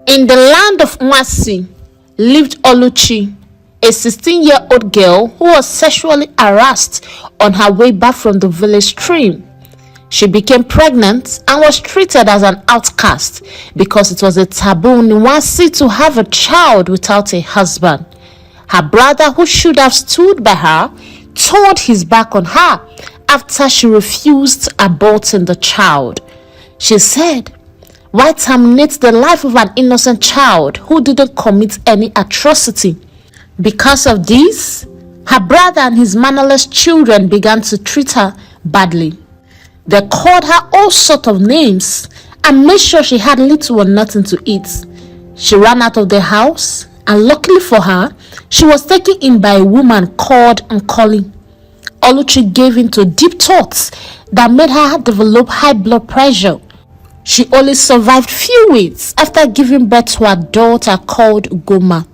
In the land of Mwasi lived Oluchi, a 16-year-old girl who was sexually harassed on her way back from the village stream. She became pregnant and was treated as an outcast because it was a taboo in Mwasi to have a child without a husband. Her brother, who should have stood by her, turned his back on her after she refused aborting the child. She said, "Why terminate the life of an innocent child who didn't commit any atrocity?" Because of this, her brother and his mannerless children began to treat her badly. They called her all sorts of names and made sure she had little or nothing to eat. She ran out of the house, and luckily for her, she was taken in by a woman called Nkoli. Oluchi gave in to deep thoughts that made her develop high blood pressure. She only survived few weeks after giving birth to a daughter called Ugoma.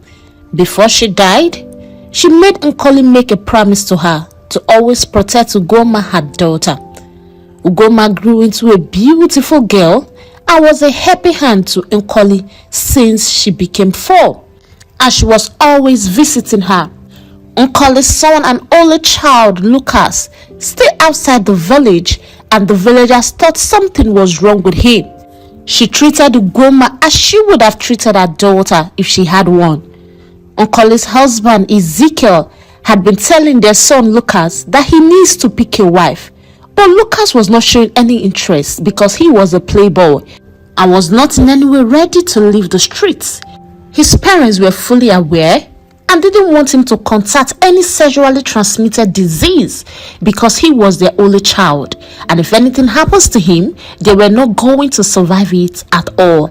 Before she died, she made Nkoli make a promise to her to always protect Ugoma, her daughter. Ugoma grew into a beautiful girl and was a happy hand to Nkoli since she became 4, and she was always visiting her. Nkoli's son and only child, Lucas, stayed outside the village, and the villagers thought something was wrong with him. She treated Ugoma as she would have treated her daughter if she had one. Nkoli's husband, Ezekiel, had been telling their son Lucas that he needs to pick a wife, but Lucas was not showing any interest because he was a playboy and was not in any way ready to leave the streets. His parents were fully aware and didn't want him to contract any sexually transmitted disease because he was their only child, and if anything happens to him, they were not going to survive it at all.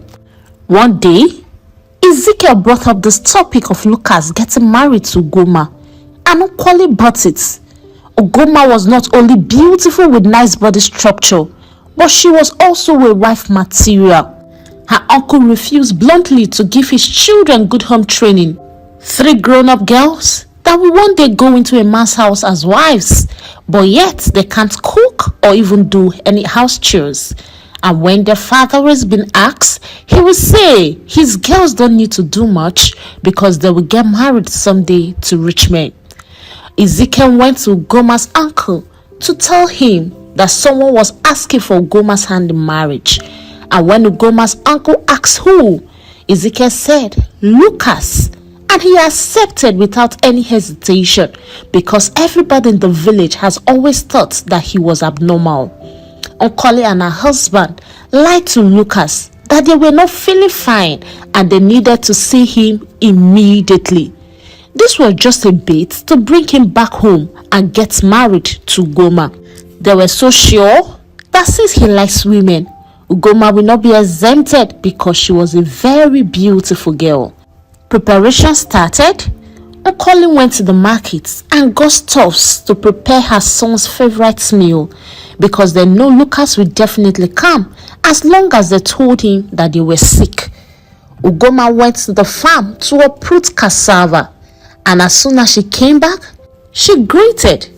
One day, Ezekiel brought up this topic of Lucas getting married to Ugoma, and Nkoli bought it. Ugoma was not only beautiful with nice body structure, but she was also a wife material. Her uncle refused bluntly to give his children good home training. 3 grown-up girls that will one day go into a man's house as wives, but yet they can't cook or even do any house chores. And when their father has been asked, he will say his girls don't need to do much because they will get married someday to rich men. Ezekiel went to Ugoma's uncle to tell him that someone was asking for Ugoma's hand in marriage. And when Ugoma's uncle asked who, Ezekiel said, "Lucas." And he accepted without any hesitation because everybody in the village has always thought that he was abnormal. Nkoli and her husband lied to Lucas that they were not feeling fine and they needed to see him immediately. This was just a bait to bring him back home and get married to Ugoma. They were so sure that since he likes women, Ugoma will not be exempted because she was a very beautiful girl. Preparation started. Nkoli went to the market and got stuffs to prepare her son's favorite meal because they know Lucas will definitely come as long as they told him that they were sick. Ugoma went to the farm to uproot cassava, and as soon as she came back, she greeted,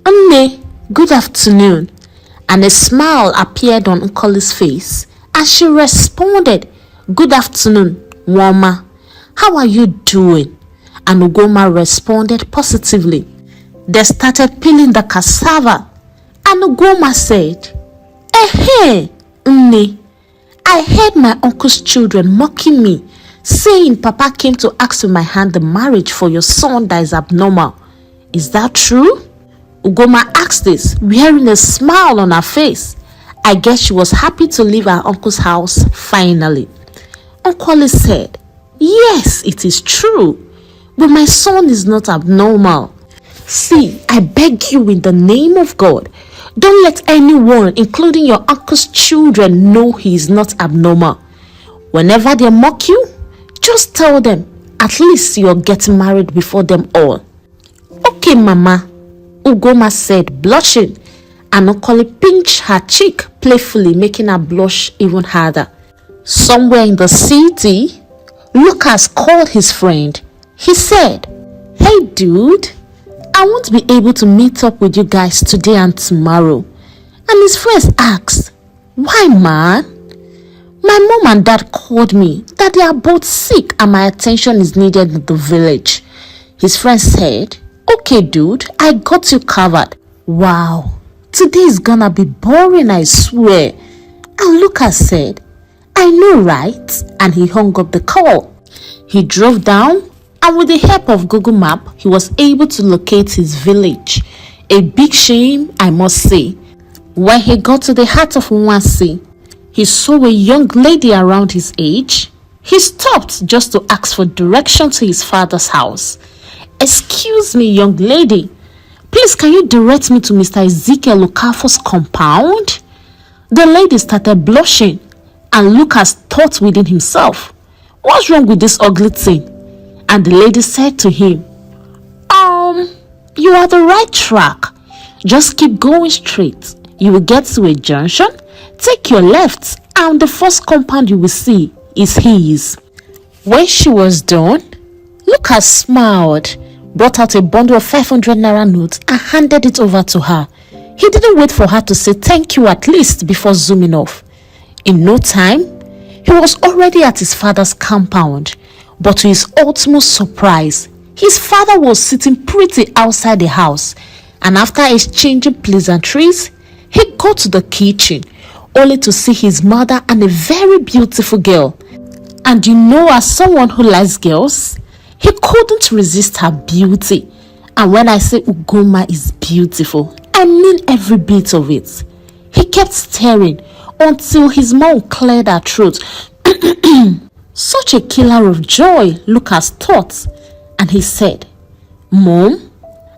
"Nne, good afternoon," and a smile appeared on Nkoli's face as she responded, "Good afternoon, Woma. How are you doing?" And Ugoma responded positively. They started peeling the cassava, and Ugoma said, "Hey, Nne, I heard my uncle's children mocking me, saying Papa came to ask for my hand in marriage for your son that is abnormal. Is that true?" Ugoma asked this, wearing a smile on her face. I guess she was happy to leave her uncle's house finally. Nkoli said, "Yes, it is true, but my son is not abnormal. See, I beg you in the name of God, don't let anyone, including your uncle's children, know he is not abnormal. Whenever they mock you, just tell them at least you're getting married before them all." "Okay, Mama," Ugoma said, blushing, and Nkoli pinched her cheek playfully, making her blush even harder. Somewhere in the city, Lucas called his friend. He said, "Hey dude, I won't be able to meet up with you guys today and tomorrow." And his friends asked, "Why, man?" My mom and dad called me that they are both sick and my attention is needed in the village. His friend said, okay dude, I got you covered. Wow, today is gonna be boring, I swear. And Lucas said, I know, right? And he hung up the call. He drove down and with the help of Google Map, he was able to locate his village. A big shame, I must say. When he got to the heart of Nwasi, he saw a young lady around his age. He stopped just to ask for direction to his father's house. Excuse me, young lady. Please, can you direct me to Mr. Ezekiel Okafor's compound? The lady started blushing, and Lucas thought within himself, what's wrong with this ugly thing? And the lady said to him, you are the right track. Just keep going straight. You will get to a junction, take your left, and the first compound you will see is his. When she was done, Lucas smiled, brought out a bundle of 500 naira notes and handed it over to her. He didn't wait for her to say thank you at least before zooming off. In no time, he was already at his father's compound, but to his utmost surprise, his father was sitting pretty outside the house, and after exchanging pleasantries, he got to the kitchen only to see his mother and a very beautiful girl. And you know, as someone who likes girls, he couldn't resist her beauty. And when I say Ugoma is beautiful, I mean every bit of it. He kept staring until his mom cleared her throat. Such a killer of joy, Lucas thought. And he said, Mom,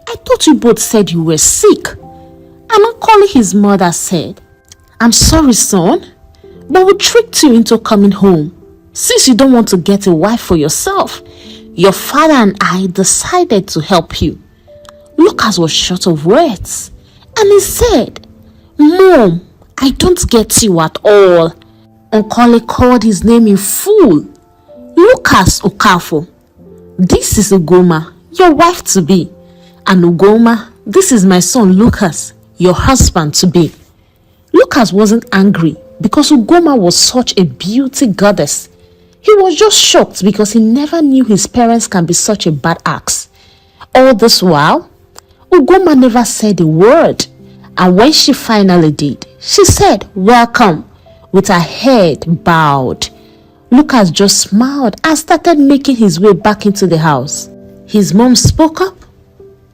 I thought you both said you were sick. And uncally his mother said, I'm sorry, son, but we tricked you into coming home. Since you don't want to get a wife for yourself, your father and I decided to help you. Lucas was short of words, and he said, Mom, I don't get you at all. Uncle called his name in full. Lucas Okafor. This is Ugoma, your wife to be. And Ugoma, this is my son Lucas, your husband to be. Lucas wasn't angry because Ugoma was such a beauty goddess. He was just shocked because he never knew his parents can be such a bad axe. All this while, Ugoma never said a word. And when she finally did, she said, welcome, with her head bowed. Lucas just smiled and started making his way back into the house. His mom spoke up.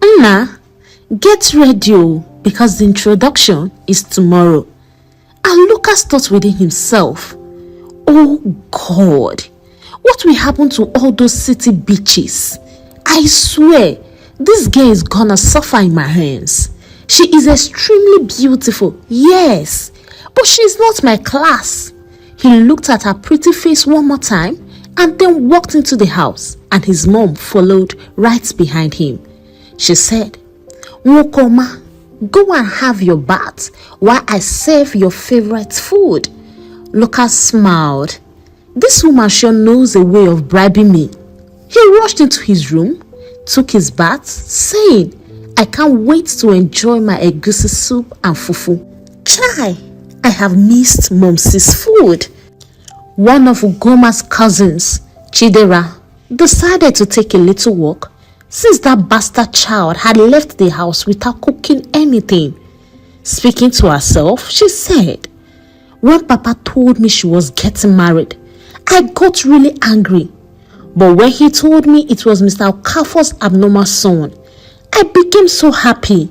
Nna, get ready because the introduction is tomorrow. And Lucas thought within himself, oh God, what will happen to all those city bitches? I swear, this girl is gonna suffer in my hands. She is extremely beautiful, yes, but she is not my class. He looked at her pretty face one more time and then walked into the house, and his mom followed right behind him. She said, Nwokoma, go and have your bath while I serve your favorite food. Lucas smiled. This woman sure knows a way of bribing me. He rushed into his room, took his bath, saying, I can't wait to enjoy my egusi soup and fufu. Chai, I have missed Momsi's food. One of Ugoma's cousins, Chidera, decided to take a little walk since that bastard child had left the house without cooking anything. Speaking to herself, she said, when Papa told me she was getting married, I got really angry. But when he told me it was Mr. Okafor's abnormal son, I became so happy.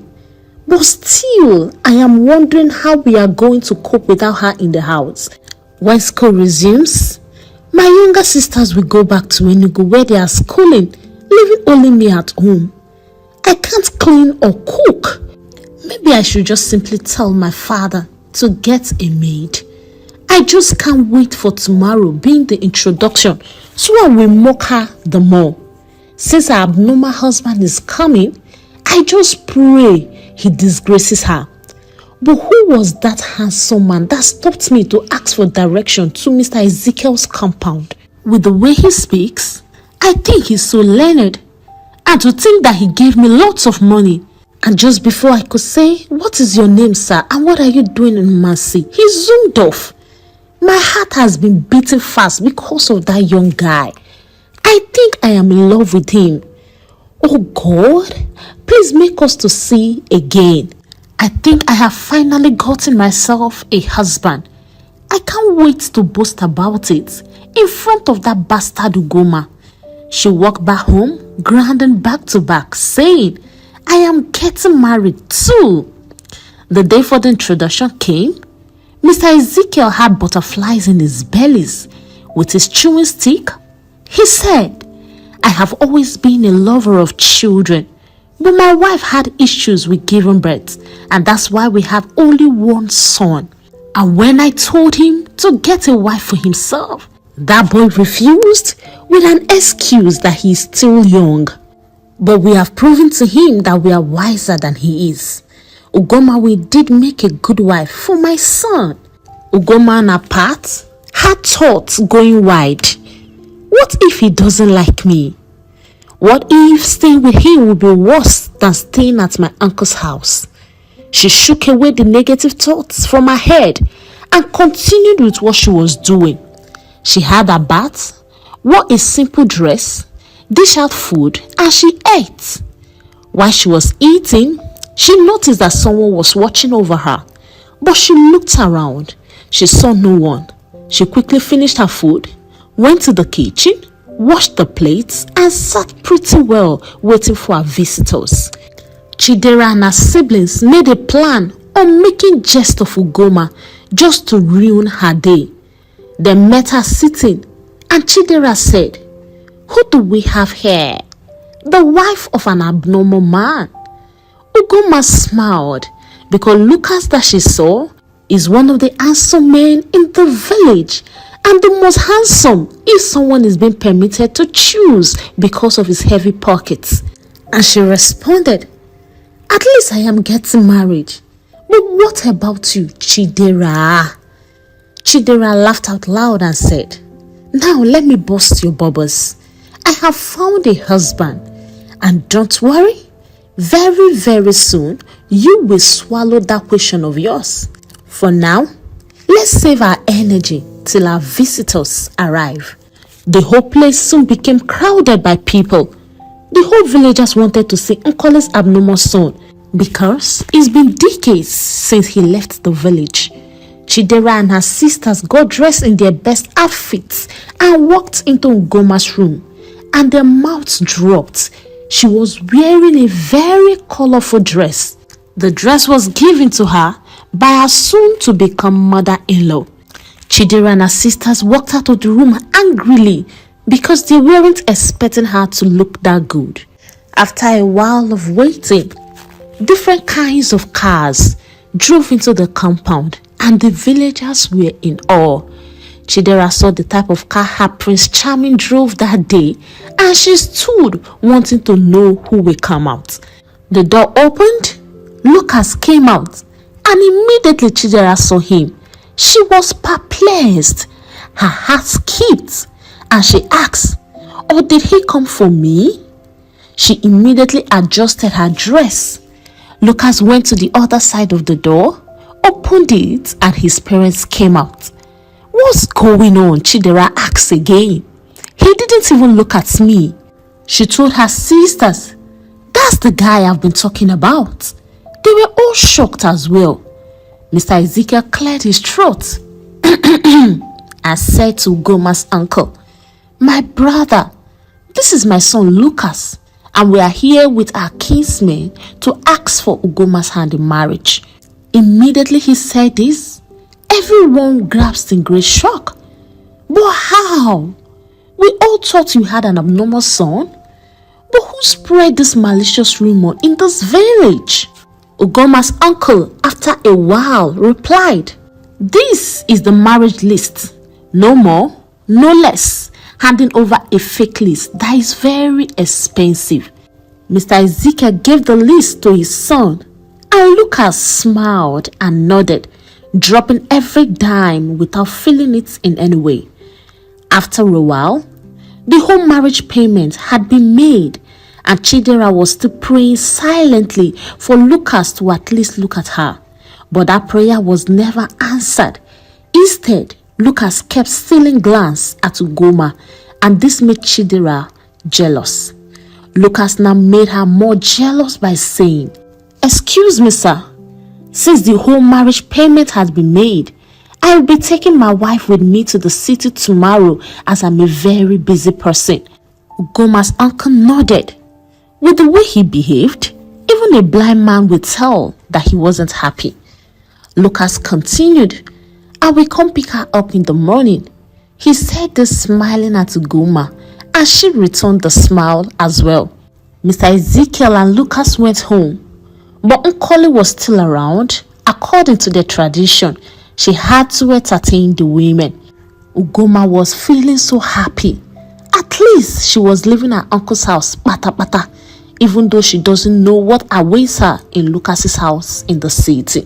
But still, I am wondering how we are going to cope without her in the house. When school resumes, my younger sisters will go back to Enugu where they are schooling, leaving only me at home. I can't clean or cook. Maybe I should just simply tell my father to get a maid. I just can't wait for tomorrow being the introduction so I will mock her the more. Since her abnormal husband is coming, I just pray he disgraces her. But who was that handsome man that stopped me to ask for direction to Mr. Ezekiel's compound? With the way he speaks, I think he's so learned. And to think that he gave me lots of money. And just before I could say, what is your name, sir? And what are you doing in Mercy? He zoomed off. My heart has been beating fast because of that young guy. I think I am in love with him. Oh God, please make us to see again. I think I have finally gotten myself a husband. I can't wait to boast about it in front of that bastard Ugoma. She walked back home, grinding back to back, saying, I am getting married too. The day for the introduction came. Mr. Ezekiel had butterflies in his bellies. With his chewing stick, he said, I have always been a lover of children, but my wife had issues with giving birth, and that's why we have only one son. And when I told him to get a wife for himself, that boy refused with an excuse that he is still young. But we have proven to him that we are wiser than he is. Ugoma, we did make a good wife for my son. Ugoma and her part had thoughts going wide. What if he doesn't like me? What if staying with him would be worse than staying at my uncle's house? She shook away the negative thoughts from her head and continued with what she was doing. She had a bath, wore a simple dress, dished out food, and she ate. While she was eating, she noticed that someone was watching over her, but she looked around. She saw no one. She quickly finished her food, went to the kitchen, washed the plates, and sat pretty well waiting for her visitors. Chidera and her siblings made a plan on making jest of Ugoma just to ruin her day. They met her sitting, and Chidera said, Who do we have here? The wife of an abnormal man. Ugoma smiled because Lucas that she saw is one of the handsome men in the village, and the most handsome if someone is being permitted to choose because of his heavy pockets. And she responded, At least I am getting married. But what about you, Chidera? Chidera laughed out loud and said, Now let me bust your bubbles. I have found a husband, and don't worry, very, very soon you will swallow that question of yours. For now, let's save our energy till our visitors arrive. The whole place soon became crowded by people. The whole villagers wanted to see Nkole's abnormal son because it's been decades since he left the village. Chidera and her sisters got dressed in their best outfits and walked into Ugoma's room, and their mouths dropped. She was wearing a very colorful dress. The dress was given to her by her soon-to-become mother-in-law. Chidera and her sisters walked out of the room angrily because they weren't expecting her to look that good. After a while of waiting, different kinds of cars drove into the compound, and the villagers were in awe. Chidera saw the type of car her Prince Charming drove that day, and she stood wanting to know who will come out. The door opened, Lucas came out, and immediately Chidera saw him. She was perplexed. Her heart skipped, and she asked, "Oh, did he come for me?" She immediately adjusted her dress. Lucas went to the other side of the door, opened it, and his parents came out. "What's going on?" Chidera asked again. "He didn't even look at me." She told her sisters, "That's the guy I've been talking about." They were all shocked as well. Mr. Ezekiel cleared his throat and said to Ugoma's uncle, "My brother, this is my son Lucas, and we are here with our kinsmen to ask for Ugoma's hand in marriage." Immediately he said this, everyone grasped in great shock. "But how? We all thought you had an abnormal son. But who spread this malicious rumor in this village?" Ugoma's uncle, after a while, replied, "This is the marriage list. No more, no less, handing over a fake list that is very expensive." Mr. Ezekiel gave the list to his son, and Lucas smiled and nodded, dropping every dime without feeling it in any way. After a while, the whole marriage payment had been made, and Chidera was still praying silently for Lucas to at least look at her. But that prayer was never answered. Instead, Lucas kept stealing glance at Ugoma, and this made Chidera jealous. Lucas now made her more jealous by saying, "Excuse me, sir. Since the whole marriage payment has been made, I will be taking my wife with me to the city tomorrow as I'm a very busy person." Ugoma's uncle nodded. With the way he behaved, even a blind man would tell that he wasn't happy. Lucas continued, "I will come pick her up in the morning." He said this smiling at Ugoma, and she returned the smile as well. Mr. Ezekiel and Lucas went home, but Nkoli was still around. According to the tradition, she had to entertain the women. Ugoma was feeling so happy. At least she was leaving her uncle's house, pata, even though she doesn't know what awaits her in Lucas's house in the city.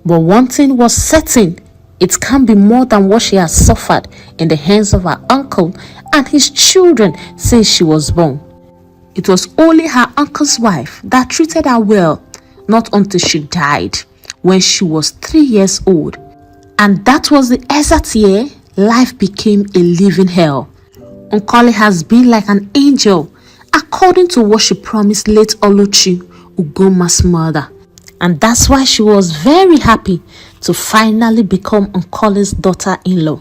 But one thing was certain, it can't be more than what she has suffered in the hands of her uncle and his children since she was born. It was only her uncle's wife that treated her well, not until she died when she was 3 years old. And that was the exact year life became a living hell. Nkoli has been like an angel, according to what she promised late Oluchi, Ugoma's mother. And that's why she was very happy to finally become Nkoli's daughter-in-law.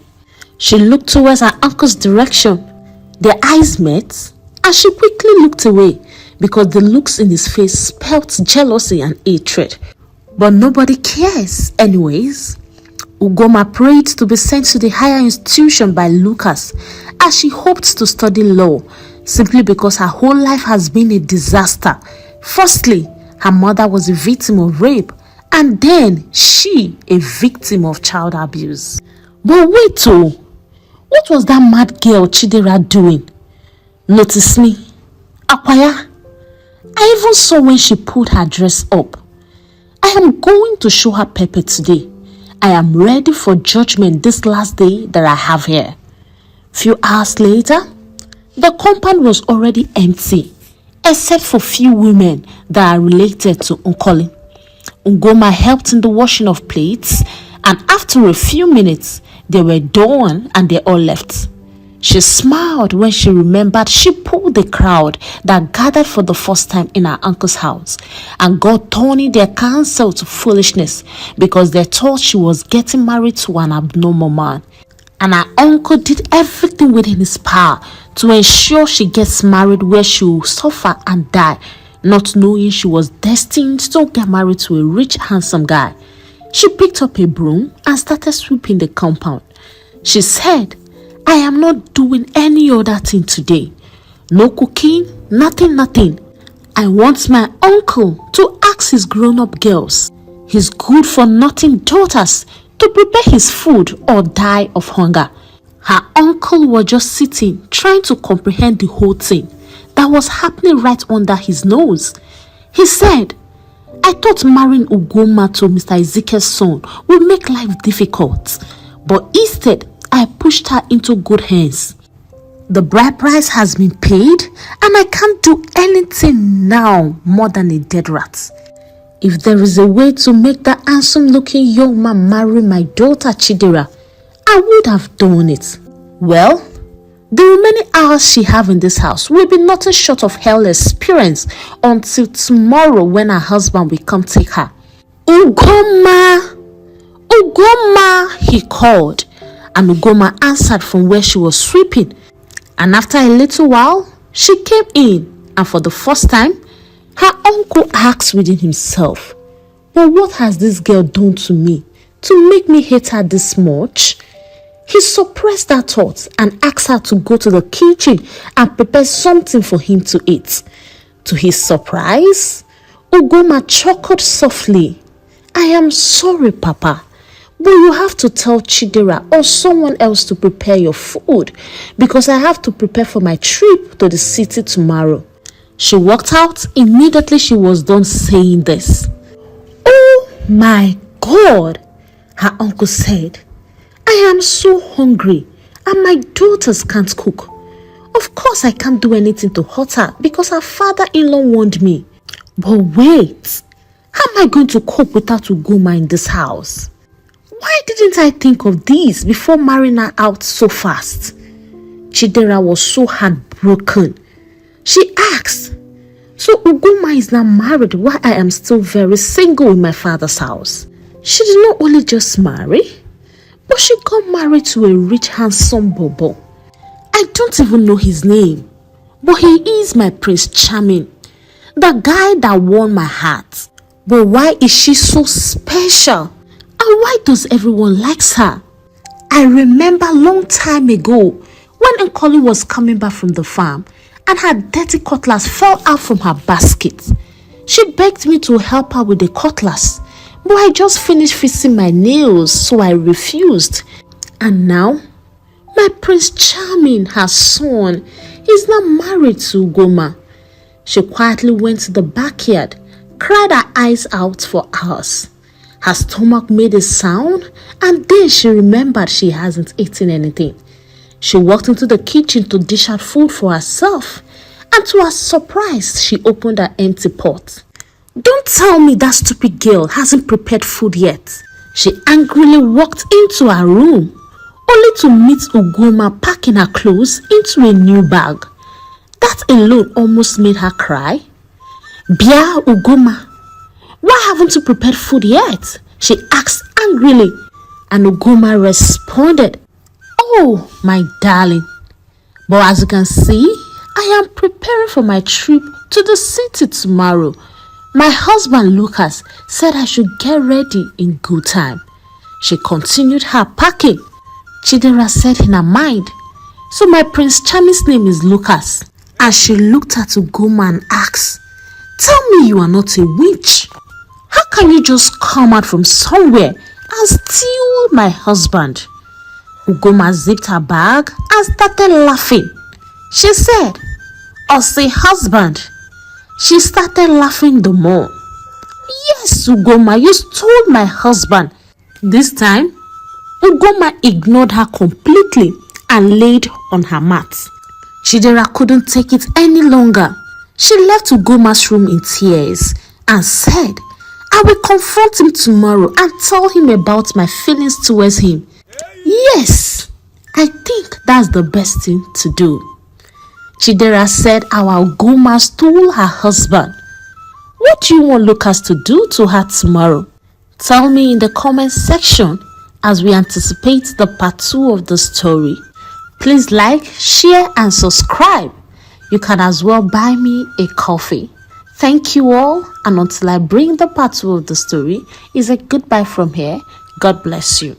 She looked towards her uncle's direction. Their eyes met, and she quickly looked away because the looks in his face spelt jealousy and hatred. But nobody cares anyways. Ugoma prayed to be sent to the higher institution by Lucas, as she hoped to study law, simply because her whole life has been a disaster. Firstly, her mother was a victim of rape, and then she a victim of child abuse. But wait, what was that mad girl Chidera doing? Notice me, Akwaya. I even saw when she pulled her dress up. I am going to show her pepper today. I am ready for judgment this last day that I have here. Few hours later, the compound was already empty, except for few women that are related to Nkoli. Ugoma helped in the washing of plates, and after a few minutes, they were done and they all left. She smiled when she remembered she pulled the crowd that gathered for the first time in her uncle's house and got turning their counsel to foolishness because they thought she was getting married to an abnormal man. And her uncle did everything within his power to ensure she gets married where she will suffer and die, not knowing she was destined to get married to a rich, handsome guy. She picked up a broom and started sweeping the compound. She said, "I am not doing any other thing today. No cooking, nothing. I want my uncle to ask his grown-up girls, his good-for-nothing daughters, to prepare his food or die of hunger." Her uncle was just sitting, trying to comprehend the whole thing that was happening right under his nose. He said, "I thought marrying Ugoma to Mr. Ezekiel's son would make life difficult, but instead, I pushed her into good hands. The bride price has been paid, and I can't do anything now more than a dead rat. If there is a way to make that handsome-looking young man marry my daughter Chidera, I would have done it. Well, the remaining hours she have in this house will be nothing short of hell experience until tomorrow when her husband will come take her." "Ugoma! Ugoma!" he called, and Ugoma answered from where she was sweeping. And after a little while, she came in, and for the first time, her uncle asked within himself, "But what has this girl done to me to make me hate her this much?" He suppressed that thought and asked her to go to the kitchen and prepare something for him to eat. To his surprise, Ugoma chuckled softly. "I am sorry, Papa, but you have to tell Chidera or someone else to prepare your food because I have to prepare for my trip to the city tomorrow." She walked out immediately she was done saying this. "Oh my God," her uncle said. "I am so hungry and my daughters can't cook. Of course I can't do anything to hurt her because her father-in-law warned me. But wait, how am I going to cope without Ugoma in this house? Why didn't I think of this before marrying her out so fast? Chidera was so heartbroken. She asked, so Ugoma is now married while I am still very single in my father's house. She did not only just marry, but she got married to a rich, handsome bobo. I don't even know his name, but he is my Prince Charming, the guy that won my heart. But why is she so special? And why does everyone like her? I remember a long time ago when Nkoli was coming back from the farm and her dirty cutlass fell out from her basket. She begged me to help her with the cutlass, but I just finished fixing my nails, so I refused. And now, my Prince Charming, her son, is now married to Ugoma. She quietly went to the backyard, cried her eyes out for hours. Her stomach made a sound, and then she remembered she hasn't eaten anything. She walked into the kitchen to dish out food for herself, and to her surprise, she opened her empty pot. Don't tell me that stupid girl hasn't prepared food yet. She angrily walked into her room, only to meet Ugoma packing her clothes into a new bag. That alone almost made her cry. Bia Ugoma, why haven't you prepared food yet? She asked angrily, and Ugoma responded, oh, my darling. But as you can see, I am preparing for my trip to the city tomorrow. My husband Lucas said I should get ready in good time. She continued her packing. Chidera said in her mind, so my Prince Charming's name is Lucas. As she looked at Ugoma and asked, tell me you are not a witch. How can you just come out from somewhere and steal my husband? Ugoma zipped her bag and started laughing. She said, "Oh, say husband." She started laughing the more. Yes, Ugoma, you stole my husband. This time, Ugoma ignored her completely and laid on her mat. Chidera couldn't take it any longer. She left Ugoma's room in tears and said, I will confront him tomorrow and tell him about my feelings towards him. Yes, I think that's the best thing to do. Chidera said our Ugoma stole her husband. What do you want Lucas to do to her tomorrow? Tell me in the comment section as we anticipate the part 2 of the story. Please like, share and subscribe. You can as well buy me a coffee. Thank you all, and until I bring the part 2 of the story, is a goodbye from here. God bless you.